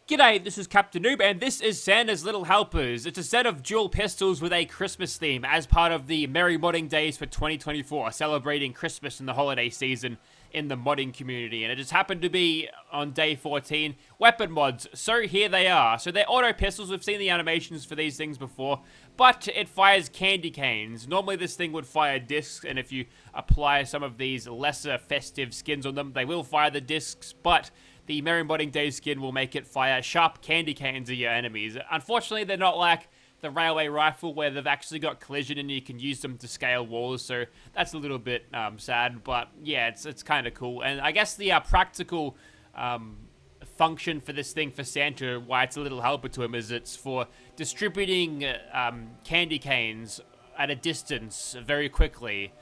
G'day, this is Captainoob, and this is Santa's Little Helpers. It's a set of dual pistols with a Christmas theme as part of the Merry Modding Days for 2024, celebrating Christmas and the holiday season in the modding community. And it just happened to be on day 14, weapon mods. So here they are. So they're auto pistols. We've seen the animations for these things before, but it fires candy canes. Normally this thing would fire discs, and if you apply some of these lesser festive skins on them, they will fire the discs, but the Merry Modding Days skin will make it fire sharp candy canes at your enemies. Unfortunately, they're not like the railway rifle where they've actually got collision and you can use them to scale walls, so that's a little bit sad, but yeah, it's kind of cool. And I guess the practical function for this thing for Santa, why it's a little helper to him, is it's for distributing candy canes at a distance very quickly.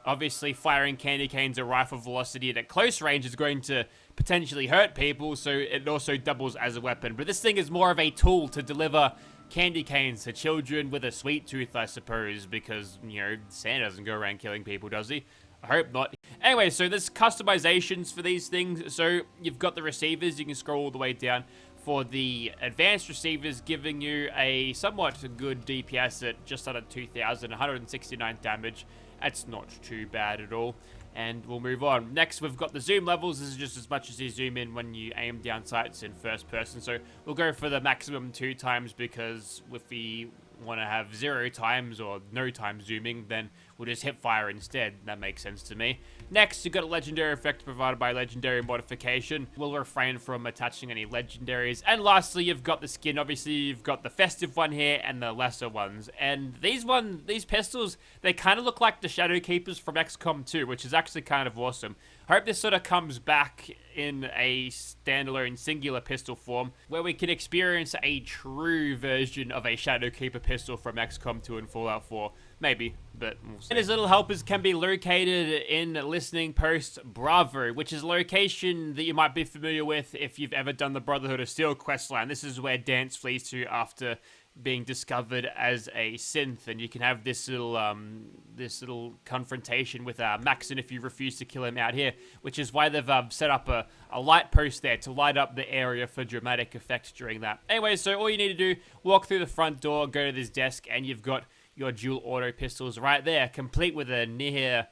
Obviously, firing candy canes at rifle velocity and at close range is going to potentially hurt people, so it also doubles as a weapon. But this thing is more of a tool to deliver candy canes to children with a sweet tooth, I suppose, because, you know, Santa doesn't go around killing people, does he? I hope not. Anyway, so there's customizations for these things. So you've got the receivers, you can scroll all the way down. For the advanced receivers, giving you a somewhat good DPS at just under 2,000, 169 damage. That's not too bad at all. And we'll move on. Next, we've got the zoom levels. This is just as much as you zoom in when you aim down sights in first person. So we'll go for the maximum 2 times, because if we want to have 0 times or no time zooming, then we'll just hip fire instead. That makes sense to me. Next, you've got a legendary effect provided by legendary modification. We'll refrain from attaching any legendaries. And lastly, you've got the skin. Obviously, you've got the festive one here and the lesser ones. And these pistols, they kind of look like the Shadow Keepers from XCOM 2, which is actually kind of awesome. I hope this sort of comes back in a standalone singular pistol form, where we can experience a true version of a Shadow Keeper pistol from XCOM 2 and Fallout 4. Maybe, but we'll see. And his little helpers can be located in Listening Post Bravo, which is a location that you might be familiar with if you've ever done the Brotherhood of Steel questline. This is where Dance flees to after being discovered as a synth, and you can have this little confrontation with Maxon if you refuse to kill him out here, which is why they've set up a light post there to light up the area for dramatic effect during that. Anyway, so all you need to do, walk through the front door, go to this desk, and you've got your dual auto pistols right there, complete with a near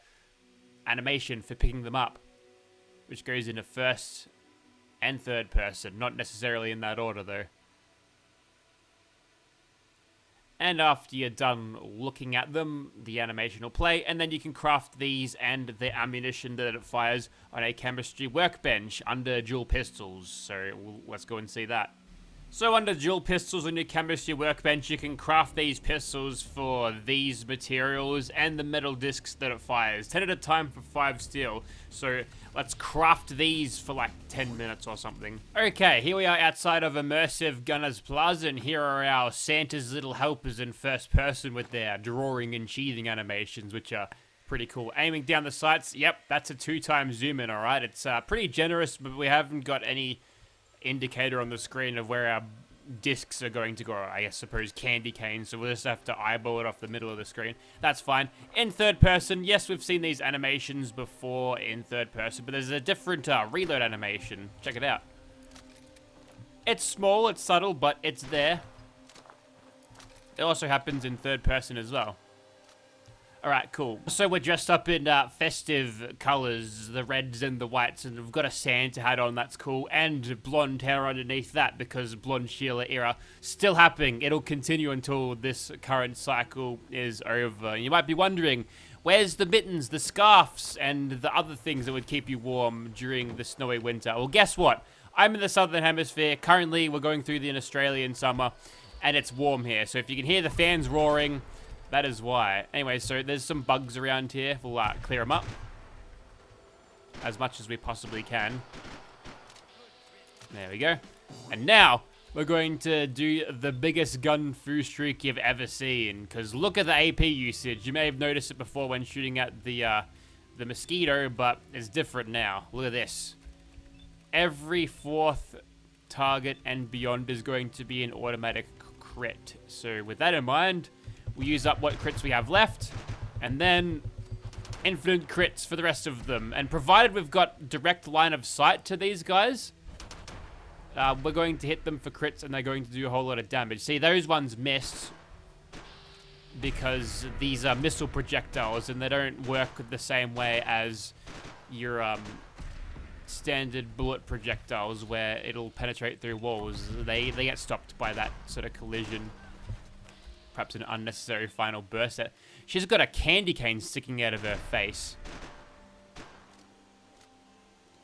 animation for picking them up, which goes into first and third person, not necessarily in that order though. And after you're done looking at them, the animation will play, and then you can craft these and the ammunition that it fires on a chemistry workbench under dual pistols. So let's go and see that. So under dual pistols on your chemistry workbench, you can craft these pistols for these materials and the metal discs that it fires. 10 at a time for 5 steel. So let's craft these for like 10 minutes or something. Okay, here we are outside of Immersive Gunners Plaza, and here are our Santa's Little Helpers in first person with their drawing and sheathing animations, which are pretty cool. Aiming down the sights, yep, that's a 2 times zoom in, alright? It's pretty generous, but we haven't got any indicator on the screen of where our discs are going to go. I suppose candy canes, so we'll just have to eyeball it off the middle of the screen. That's fine. In third person, yes, we've seen these animations before in third person, but there's a different reload animation. Check it out. It's small, it's subtle, but it's there. It also happens in third person as well. Alright, cool. So we're dressed up in festive colors, the reds and the whites, and we've got a Santa hat on, that's cool, and blonde hair underneath that, because blonde Sheila era still happening. It'll continue until this current cycle is over. You might be wondering, where's the mittens, the scarves, and the other things that would keep you warm during the snowy winter? Well, guess what? I'm in the southern hemisphere. Currently, we're going through the Australian summer, and it's warm here. So if you can hear the fans roaring, that is why. Anyway, so there's some bugs around here. We'll clear them up as much as we possibly can. There we go. And now we're going to do the biggest gun foo streak you've ever seen. Because look at the AP usage. You may have noticed it before when shooting at the mosquito, but it's different now. Look at this. Every 4th target and beyond is going to be an automatic crit. So with that in mind, we use up what crits we have left, and then infinite crits for the rest of them. And provided we've got direct line of sight to these guys, we're going to hit them for crits and they're going to do a whole lot of damage. See, those ones missed because these are missile projectiles and they don't work the same way as your standard bullet projectiles where it'll penetrate through walls. They get stopped by that sort of collision. Perhaps an unnecessary final burst. She's got a candy cane sticking out of her face.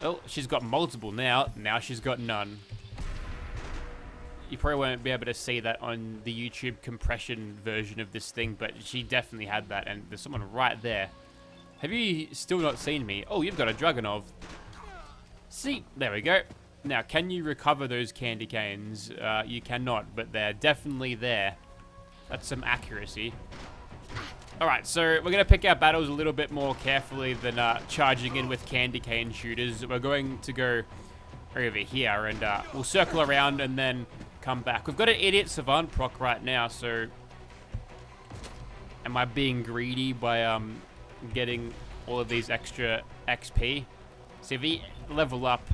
Oh, she's got multiple now. Now she's got none. You probably won't be able to see that on the YouTube compression version of this thing, but she definitely had that, and there's someone right there. Have you still not seen me? Oh, you've got a Dragunov. See, there we go. Now, can you recover those candy canes? You cannot, but they're definitely there. That's some accuracy. Alright, so we're going to pick our battles a little bit more carefully than charging in with candy cane shooters. We're going to go over here, and we'll circle around and then come back. We've got an idiot savant proc right now, so am I being greedy by getting all of these extra XP? See, if we level up,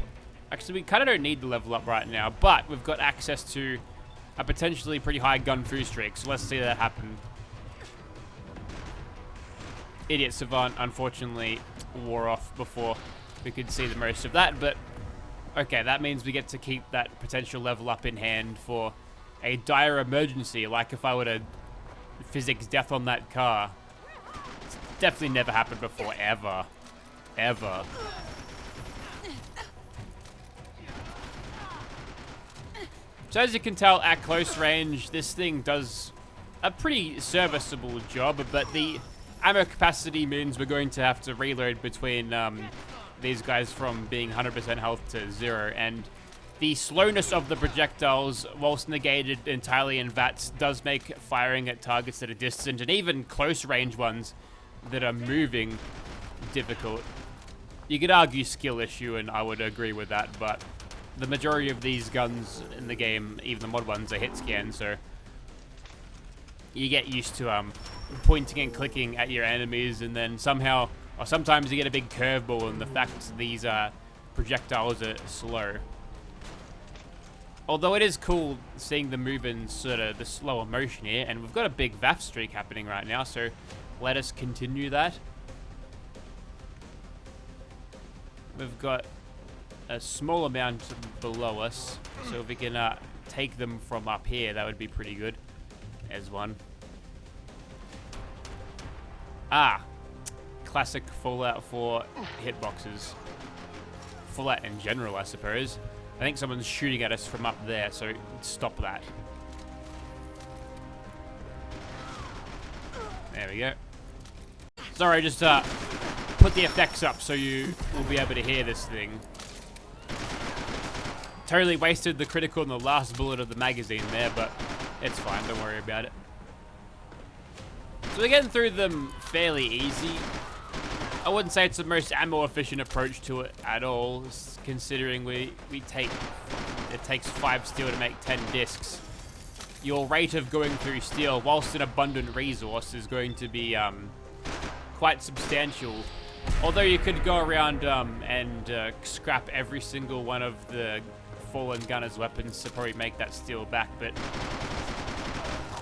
actually we kind of don't need to level up right now, but we've got access to a potentially pretty high gun fu streak, so let's see that happen. Idiot savant unfortunately wore off before we could see the most of that, but okay, that means we get to keep that potential level up in hand for a dire emergency, like if I were to physics death on that car. It's definitely never happened before, ever. Ever. So as you can tell, at close range, this thing does a pretty serviceable job, but the ammo capacity means we're going to have to reload between these guys from being 100% health to 0, and the slowness of the projectiles, whilst negated entirely in VATS, does make firing at targets that are distant, and even close range ones that are moving, difficult. You could argue skill issue, and I would agree with that, but the majority of these guns in the game, even the mod ones, are hit scan, so you get used to pointing and clicking at your enemies, and then somehow, or sometimes you get a big curveball, and the fact these projectiles are slow. Although it is cool seeing them move in sort of the slower motion here, and we've got a big VAF streak happening right now, so let us continue that. We've got a small amount below us, so if we can take them from up here, that would be pretty good. There's one. Ah, classic Fallout 4 hitboxes. Fallout in general, I suppose. I think someone's shooting at us from up there, so stop that. There we go. Sorry, just put the effects up so you will be able to hear this thing. Totally wasted the critical in the last bullet of the magazine there, but it's fine, don't worry about it. So we're getting through them fairly easy. I wouldn't say it's the most ammo efficient approach to it at all, considering it takes 5 steel to make 10 discs. Your rate of going through steel, whilst an abundant resource, is going to be quite substantial. Although you could go around and scrap every single one of the fallen gunner's weapons to probably make that steel back, but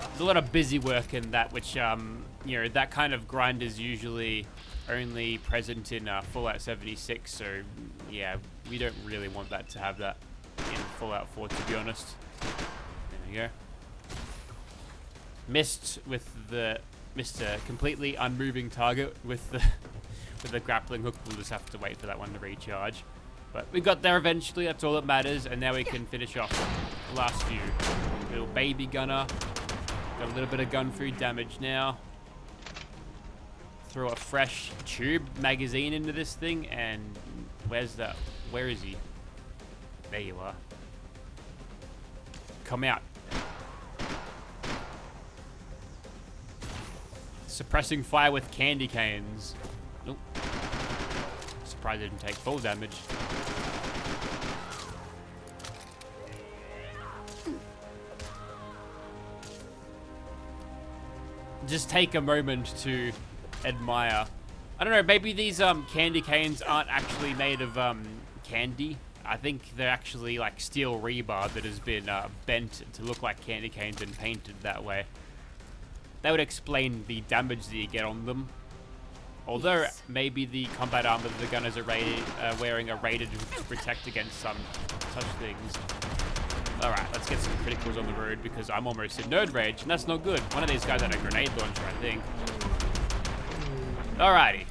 there's a lot of busy work in that, which, you know, that kind of grind is usually only present in Fallout 76, so yeah, we don't really want that to have that in Fallout 4, to be honest. There we go. Missed a completely unmoving target with the grappling hook. We'll just have to wait for that one to recharge. But we got there eventually, that's all that matters, and now we can finish off the last few. Little baby gunner. Got a little bit of gun food damage now. Throw a fresh tube magazine into this thing, and where is he? There you are. Come out. Suppressing fire with candy canes. Nope. Surprised I didn't take full damage. Just take a moment to admire. I don't know, maybe these candy canes aren't actually made of candy. I think they're actually like steel rebar that has been bent to look like candy canes and painted that way. That would explain the damage that you get on them. Although, maybe the combat armor that the gunners are wearing are rated to protect against some such things. Alright, let's get some criticals on the road because I'm almost in nerd rage, and that's not good. One of these guys had a grenade launcher, I think. Alrighty.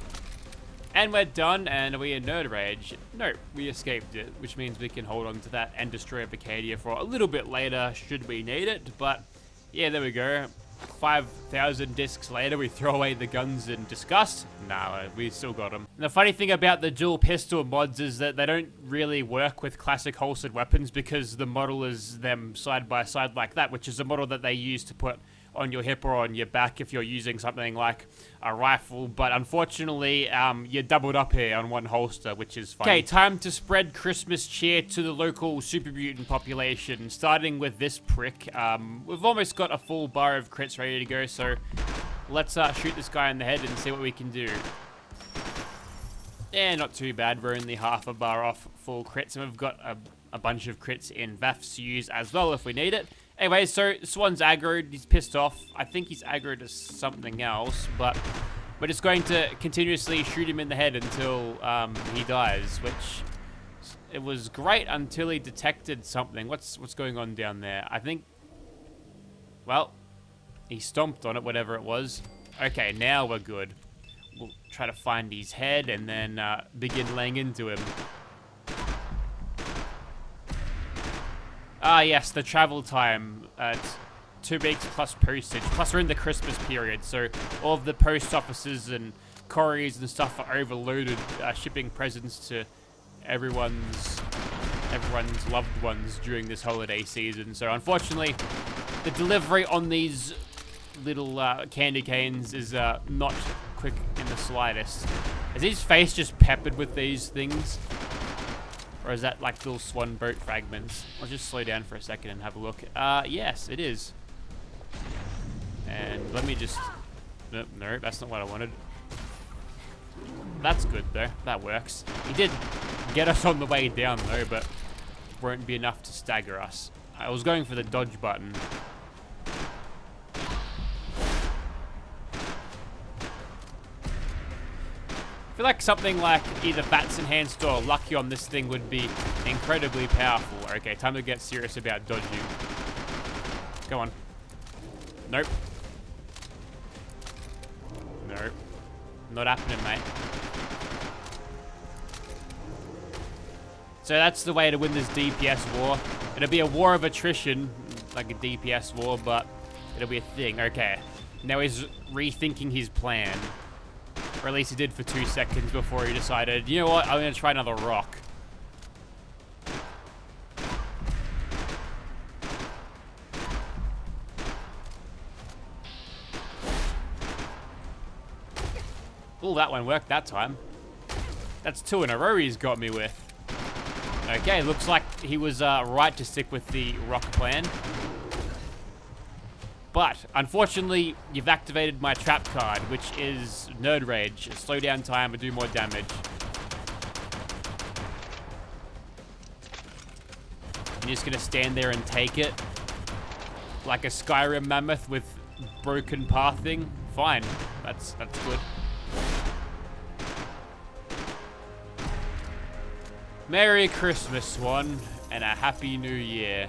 And we're done, and are we in nerd rage? No, we escaped it, which means we can hold on to that and destroy Vicadia for a little bit later, should we need it. But, yeah, there we go. 5,000 discs later, we throw away the guns in disgust. Nah, we still got them. And the funny thing about the dual pistol mods is that they don't really work with classic holstered weapons because the model is them side by side like that, which is a model that they use to put on your hip or on your back if you're using something like a rifle, but unfortunately, you're doubled up here on one holster, which is funny. Okay, time to spread Christmas cheer to the local super mutant population, starting with this prick. We've almost got a full bar of crits ready to go, so let's shoot this guy in the head and see what we can do. Yeah, not too bad. We're only half a bar off full crits, and we've got a bunch of crits in VAFs to use as well if we need it. Anyway, so Swan's aggroed, he's pissed off. I think he's aggroed to something else, but we're just going to continuously shoot him in the head until he dies, which it was great until he detected something. What's going on down there? I think, well, he stomped on it, whatever it was. Okay, now we're good. We'll try to find his head and then begin laying into him. Ah, yes, the travel time. It's 2 weeks plus postage. Plus, we're in the Christmas period, so all of the post offices and couriers and stuff are overloaded, shipping presents to everyone's loved ones during this holiday season. So, unfortunately, the delivery on these little candy canes is not quick in the slightest. Is his face just peppered with these things? Or is that like little swan boat fragments? I'll just slow down for a second and have a look. Yes, it is. And let me just... No, that's not what I wanted. That's good though, that works. He did get us on the way down though, but won't be enough to stagger us. I was going for the dodge button. I feel like something like either Bats Enhanced or Lucky on this thing would be incredibly powerful. Okay, time to get serious about dodging. Go on. Nope. Nope. Not happening, mate. So that's the way to win this DPS war. It'll be a war of attrition, like a DPS war, but it'll be a thing. Okay. Now he's rethinking his plan. Or at least he did for 2 seconds before he decided, you know what, I'm going to try another rock. Oh, that one worked that time. That's 2 in a row he's got me with. Okay, looks like he was right to stick with the rock plan. But, unfortunately, you've activated my trap card, which is Nerd Rage. Slow down time and do more damage. I'm just gonna stand there and take it. Like a Skyrim mammoth with broken pathing. Fine, that's good. Merry Christmas, Swan, and a Happy New Year.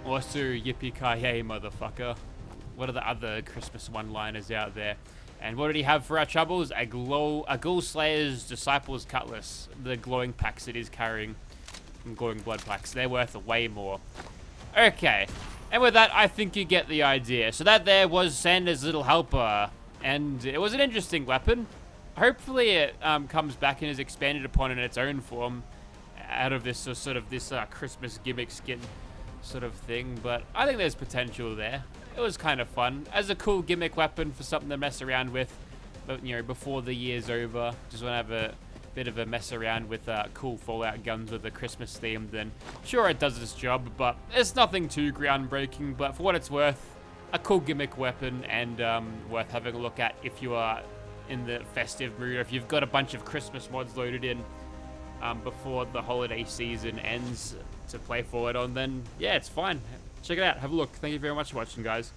Also, yippee-ki-yay, motherfucker. What are the other Christmas one-liners out there? And what did he have for our troubles? A Ghoul Slayer's Disciple's Cutlass. The glowing packs it is carrying. And glowing blood packs. They're worth way more. Okay. And with that, I think you get the idea. So that there was Santa's little helper. And it was an interesting weapon. Hopefully it comes back and is expanded upon in its own form. Out of this sort of this Christmas gimmick skin sort of thing, but I think there's potential there. It was kind of fun as a cool gimmick weapon for something to mess around with, but you know, before the year's over, just want to have a bit of a mess around with cool Fallout guns with a Christmas theme. Then sure, it does its job, but it's nothing too groundbreaking. But for what it's worth, a cool gimmick weapon and worth having a look at if you are in the festive mood, or if you've got a bunch of Christmas mods loaded in. before the holiday season ends to play forward on, then yeah, it's fine. Check it out. Have a look. Thank you very much for watching, guys.